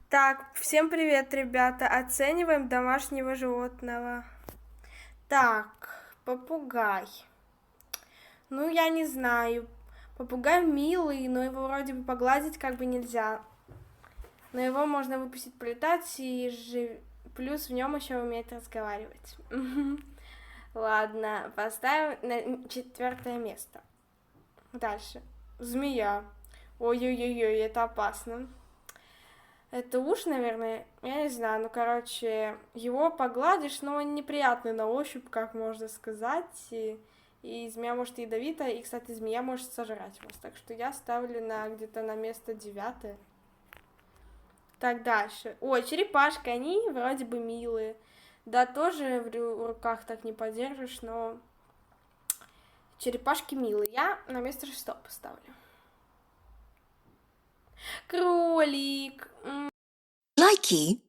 Так, всем привет, ребята. Оцениваем домашнего животного. Так, попугай. Ну, я не знаю. Попугай милый, но его вроде бы погладить как бы нельзя. Но его можно выпустить полетать, и плюс в нем еще умеет разговаривать. Ладно, поставим на 4 место. Дальше. Змея. Ой-ой-ой, это опасно. Это уж, наверное, я не знаю, ну, короче, его погладишь, но он неприятный на ощупь, как можно сказать, и змея может ядовитая, и, кстати, змея может сожрать вас, так что я ставлю где-то на место 9. Так, дальше. Ой, черепашки, они вроде бы милые, да, тоже в руках так не подержишь, но черепашки милые, я на место 6 поставлю. Кролик. Лайки.